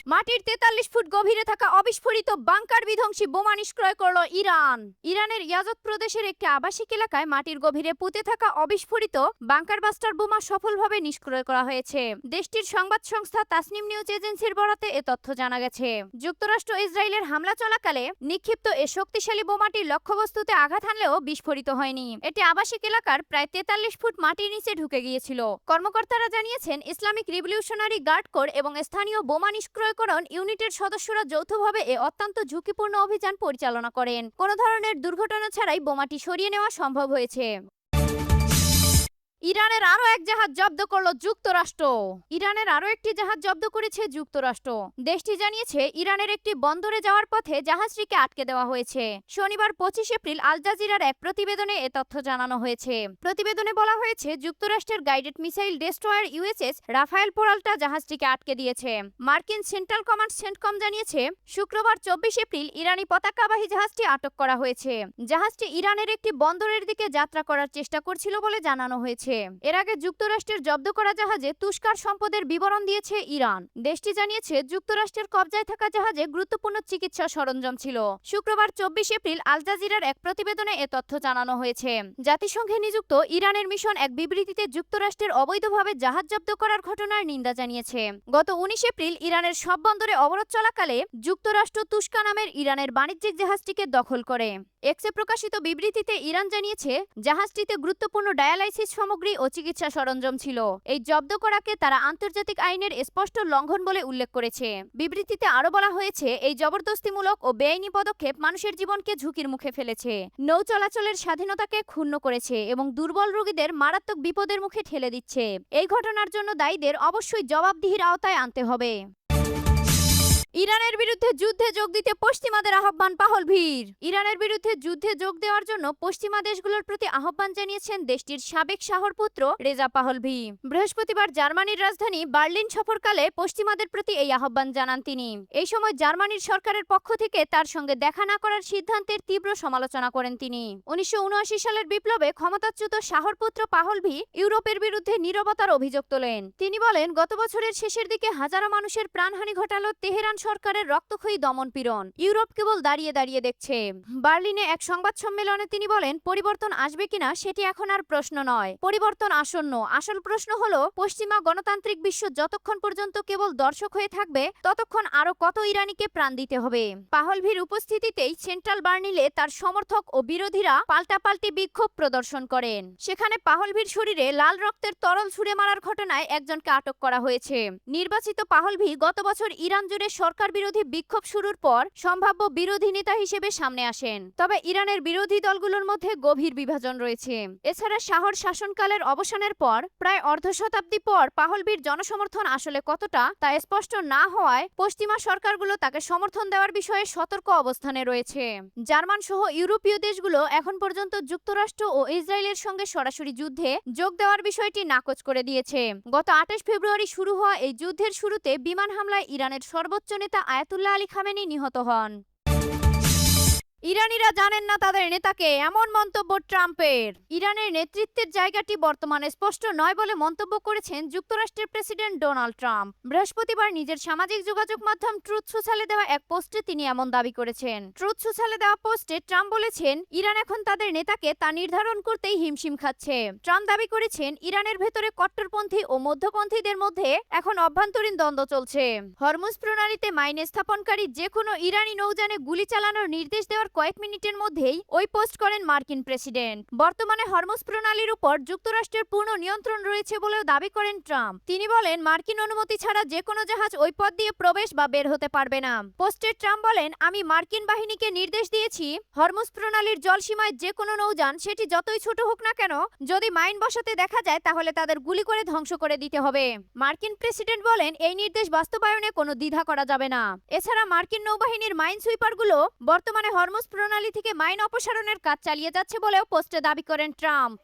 মাটির ৪৩ ফুট গভীরে থাকা অবিস্ফোরিত বাংকার বিধ্বংসী বোমা নিষ্ক্রয় করল ইরান। ইরানের ইয়াজত প্রদেশের একটি আবাসিক এলাকায় মাটির গভীরে পুঁতে থাকা অবিস্ফোরিত বাংকার বাস্টার বোমা সফলভাবে নিষ্ক্রয় করা হয়েছে। দেশটির সংবাদ সংস্থা তাসনিম নিউজ এজেন্সির বরাতে এ তথ্য জানা গেছে। যুক্তরাষ্ট্র ইসরায়েলের হামলা চলাকালে নিক্ষিপ্ত এ শক্তিশালী বোমাটি লক্ষ্যবস্তুতে আঘাত হানলেও বিস্ফোরিত হয়নি। এটি আবাসিক এলাকার প্রায় ৪৩ ফুট মাটির নিচে ঢুকে গিয়েছিল। কর্মকর্তারা জানিয়েছেন, ইসলামিক রিভলিউশনারি গার্ড কোর এবং স্থানীয় বোমা নিষ্ক্রয়করণ ইউনিটের সদস্যরা যৌথভাবে এ অত্যন্ত ঝুঁকিপূর্ণ অভিযান পরিচালনা করেন। কোনো ধরনের দুর্ঘটনা ছাড়াই বোমাটি সরিয়ে নেওয়া সম্ভব হয়েছে। ইরানের আরো এক জাহাজ জব্দ করল যুক্তরাষ্ট্র। ইরানের আরো একটি জাহাজ জব্দ করেছে যুক্তরাষ্ট্র। দেশটি জানিয়েছে, ইরানের একটি বন্দরে যাওয়ার পথে জাহাজটিকে আটকে দেওয়া হয়েছে। শনিবার ২৫ এপ্রিল আল জাজিরার এক প্রতিবেদনে এ তথ্য জানানো হয়েছে। প্রতিবেদনে বলা হয়েছে, যুক্তরাষ্ট্রের guided missile destroyer USS Rafael Peralta জাহাজটিকে আটকে দিয়েছে। মার্কিন সেন্ট্রাল কমান্ড সেন্টকম জানিয়েছে, শুক্রবার ২৪ এপ্রিল ইরানি পতাকাবাহী জাহাজটি আটক করা হয়েছে। জাহাজটি ইরানের একটি বন্দরের দিকে যাত্রা করার চেষ্টা করছিল বলে জানানো হয়েছে। এর আগে যুক্তরাষ্ট্রের জব্দ করা জাহাজে তুষ্কার সম্পদের বিবরণ দিয়েছে ইরান। দেশটি জানিয়েছে, যুক্তরাষ্ট্রের কবজায় থাকা জাহাজে গুরুত্বপূর্ণ চিকিৎসা সরঞ্জাম ছিল। শুক্রবার ২৪ এপ্রিল আল জাজিরার এক প্রতিবেদনে এ তথ্য জানানো হয়েছে। জাতিসংঘে নিযুক্ত ইরানের মিশন এক বিবৃতিতে যুক্তরাষ্ট্রের অবৈধভাবে জাহাজ জব্দ করার ঘটনার নিন্দা জানিয়েছে। গত ১৯ এপ্রিল ইরানের সব বন্দরে অবরোধ চলাকালে যুক্তরাষ্ট্র তুষ্কা নামের ইরানের বাণিজ্যিক জাহাজটিকে দখল করে। এক্সে প্রকাশিত বিবৃতিতে ইরান জানিয়েছে, জাহাজটিতে গুরুত্বপূর্ণ ডায়ালাইসিস সামগ্রী ও চিকিৎসা সরঞ্জাম ছিল। এই জব্দ করাকে তারা আন্তর্জাতিক আইনের স্পষ্ট লঙ্ঘন বলে উল্লেখ করেছে। বিবৃতিতে আরো বলা হয়েছে, এই জবরদস্তিমূলক ও বেআইনি পদক্ষেপ মানুষের জীবনকে ঝুঁকির মুখে ফেলেছে, নৌ চলাচলের স্বাধীনতাকে ক্ষুণ্ণ করেছে এবং দুর্বল রোগীদের মারাত্মক বিপদের মুখে ঠেলে দিচ্ছে। এই ঘটনার জন্য দায়ীদের অবশ্যই জবাবদিহির আওতায় আনতে হবে। ইরানের বিরুদ্ধে যুদ্ধে যোগ দিতে পশ্চিমাদের আহ্বান পাহলভীর। ইরানের বিরুদ্ধে যুদ্ধে যোগ দেওয়ার জন্য পশ্চিমা দেশগুলোর প্রতি আহ্বান জানিয়েছেন দেশটির সাবেক শাহরপুত্র রেজা পাহলভি। বৃহস্পতিবার জার্মানির রাজধানী বার্লিন সফরকালে পশ্চিমাদের প্রতি এই আহ্বান জানান তিনি। এই সময় জার্মানির সরকারের পক্ষ থেকে তার সঙ্গে দেখা না করার সিদ্ধান্তের তীব্র সমালোচনা করেন তিনি। ১৯৭৯ সালের বিপ্লবে ক্ষমতাচ্যুত শাহরপুত্র পাহলভি ইউরোপের বিরুদ্ধে নীরবতার অভিযোগ তোলেন। তিনি বলেন, গত বছরের শেষের দিকে হাজারো মানুষের প্রাণহানি ঘটালো তেহরান সরকারের রক্তক্ষয়ী দমনপীড়ন। ইউরোপ কেবল দাঁড়িয়ে দাঁড়িয়ে দেখছে। বার্লিনে এক সংবাদ সম্মেলনে তিনি বলেন, পরিবর্তন আসবে কিনা সেটি এখন আর প্রশ্ন নয়, পরিবর্তন আসন্ন। আসল প্রশ্ন হলো, পশ্চিমা গণতান্ত্রিক বিশ্ব যতক্ষণ পর্যন্ত কেবল দর্শক হয়ে থাকবে, ততক্ষণ আরো কত ইরানিকে প্রাণ দিতে হবে। পাহলভির উপস্থিতিতেই সেন্ট্রাল বার্লিনে তার সমর্থক ও বিরোধীরা পাল্টাপাল্টি বিক্ষোভ প্রদর্শন করেন। সেখানে পাহলভির শরীরে লাল রক্তের তরল ছুড়ে মারার ঘটনায় একজনকে আটক করা হয়েছে। নির্বাচিত পাহলভি গত বছর ইরান জুড়ে সরকার বিরোধী বিক্ষোভ শুরুর পর সম্ভাব্য বিরোধী নেতা হিসেবে সামনে আসেন। তবে ইরানের বিরোধী দলগুলোর মধ্যে গভীর বিভাজন রয়েছে। এছাড়া শাহর শাসনকালের অবসানের পর প্রায় অর্ধ শতাব্দী পর পাহলভির জনসমর্থন আসলে কতটা তা স্পষ্ট না হওয়ায় পশ্চিমা সরকারগুলো তাকে সমর্থন দেওয়ার বিষয়ে সতর্ক অবস্থানে রয়েছে। জার্মান সহ ইউরোপীয় দেশগুলো এখন পর্যন্ত যুক্তরাষ্ট্র ও ইসরায়েলের সঙ্গে সরাসরি যুদ্ধে যোগ দেওয়ার বিষয়টি নাকচ করে দিয়েছে। গত ২৮ ফেব্রুয়ারি শুরু হওয়া এই যুদ্ধের শুরুতে বিমান হামলায় ইরানের সর্বোচ্চ নেতা আয়াতুল্লাহ আলী খামেনি নিহত হন। ইরানিরা জানেন না তাদের নেতাকে, এমন মন্তব্য ট্রাম্পের। ইরানের নেতৃত্বের জায়গাটি বর্তমানে স্পষ্ট নয় বলে মন্তব্য করেছেন যুক্তরাষ্ট্রের প্রেসিডেন্ট ডোনাল্ড ট্রাম্প। বৃহস্পতিবার নিজের সামাজিক যোগাযোগ মাধ্যম ট্রুথ সোশ্যালে দেওয়া এক পোস্টে তিনি এমন দাবি করেছেন। ট্রুথ সোশ্যালে দেওয়া পোস্টে ট্রাম্প বলেছেন, ইরান এখন তাদের নেতাকে তা নির্ধারণ করতেই হিমশিম খাচ্ছে। ট্রাম্প দাবি করেছেন, ইরানের ভেতরে কট্টরপন্থী ও মধ্যপন্থীদের মধ্যে এখন অভ্যন্তরীণ দ্বন্দ্ব চলছে। হরমুজ প্রণালীতে মাইন স্থাপনকারী যে কোনো ইরানি নৌযানে গুলি চালানোর নির্দেশ দেওয়ার কয়েক মিনিটের মধ্যেই ওই পোস্ট করেন মার্কিন প্রেসিডেন্ট। বর্তমানে হরমুজ প্রণালীর উপর যুক্তরাষ্ট্রের পূর্ণ নিয়ন্ত্রণ রয়েছে বলেও দাবি করেন ট্রাম্প। তিনি বলেন, মার্কিন অনুমতি ছাড়া যে কোনো জাহাজ ওই পথ দিয়ে প্রবেশ বা বের হতে পারবে না। পোস্টে ট্রাম্প বলেন, আমি মার্কিন বাহিনীকে নির্দেশ দিয়েছি, হরমুজ প্রণালীর জলসীমায় যে কোনো নৌযান, সেটি যতই ছোট হোক না কেন, যদি মাইন বসাতে দেখা যায় তাহলে তাদের গুলি করে ধ্বংস করে দিতে হবে। মার্কিন প্রেসিডেন্ট বলেন, এই নির্দেশ বাস্তবায়নে কোনো দ্বিধা করা যাবে না। এছাড়া মার্কিন নৌবাহিনীর মাইন সুইপারগুলো বর্তমানে হরমুজ প্রণালী থেকে মাইন অপসারণের কাজ চালিয়ে যাচ্ছে বলেও পোস্টে দাবি করেন ট্রাম্প।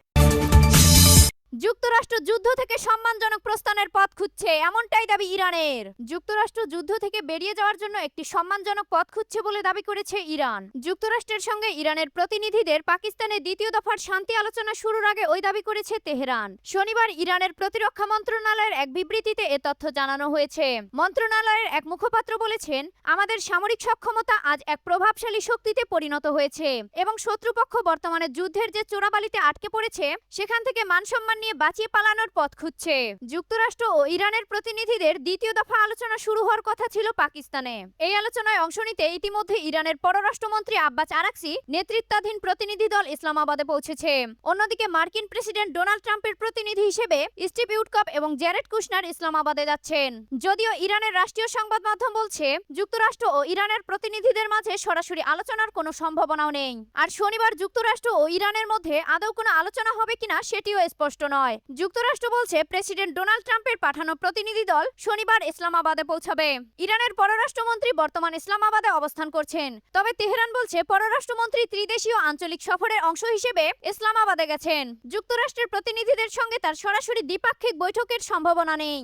যুক্তরাষ্ট্র যুদ্ধ থেকে সম্মানজনক প্রস্থানের পথ খুঁজছে, এমনটাই দাবি ইরানের। যুক্তরাষ্ট্র যুদ্ধ থেকে বেরিয়ে যাওয়ার জন্য একটি সম্মানজনক পথ খুঁজছে বলে দাবি করেছে ইরান। যুক্তরাষ্ট্রের সঙ্গে ইরানের প্রতিনিধিদের পাকিস্তানের দ্বিতীয় দফার শান্তি আলোচনা শুরুর আগে ওই দাবি করেছে তেহরান। শনিবার ইরানের প্রতিরক্ষা মন্ত্রণালয়ের এক বিবৃতিতে এ তথ্য জানানো হয়েছে। মন্ত্রণালয়ের এক মুখপাত্র বলেছেন, আমাদের সামরিক সক্ষমতা আজ এক প্রভাবশালী শক্তিতে পরিণত হয়েছে এবং শত্রুপক্ষ বর্তমানে যুদ্ধের যে চোরাবালিতে আটকে পড়েছে সেখান থেকে মানসম্মান নিয়ে বাঁচিয়ে পালানোর পথ খুঁজছে। যুক্তরাষ্ট্র ও ইরানের প্রতিনিধিদের দ্বিতীয় দফা আলোচনা শুরু হওয়ার কথা ছিল পাকিস্তানে। এই আলোচনায় অংশ নিতে ইতিমধ্যে ইরানের পররাষ্ট্রমন্ত্রী আব্বাস আরাকচি নেতৃত্বাধীন প্রতিনিধি দল ইসলামাবাদে পৌঁছেছে। অন্যদিকে মার্কিন প্রেসিডেন্ট ডোনাল্ড ট্রাম্পের প্রতিনিধি হিসেবে স্টিভ উইটকফ এবং জ্যারেড কুশনার ইসলামাবাদে যাচ্ছেন। যদিও ইরানের রাষ্ট্রীয় সংবাদ মাধ্যম বলছে, যুক্তরাষ্ট্র ও ইরানের প্রতিনিধিদের মাঝে সরাসরি আলোচনার কোনো সম্ভাবনাও নেই। আর শনিবার যুক্তরাষ্ট্র ও ইরানের মধ্যে আদৌ কোনো আলোচনা হবে কিনা সেটিও স্পষ্ট নয়। যুক্তরাষ্ট্র বলছে, প্রেসিডেন্ট ডোনাল্ড ট্রাম্পের পাঠানো প্রতিনিধি দল শনিবার ইসলামাবাদে পৌঁছাবে। ইরানের পররাষ্ট্রমন্ত্রী বর্তমান ইসলামাবাদে অবস্থান করছেন। তবে তেহরান বলছে, পররাষ্ট্রমন্ত্রী ত্রিদেশীয় আঞ্চলিক সফরের অংশ হিসেবে ইসলামাবাদে গেছেন। যুক্তরাষ্ট্রের প্রতিনিধিদের সঙ্গে তার সরাসরি দ্বিপাক্ষিক বৈঠকের সম্ভাবনা নেই।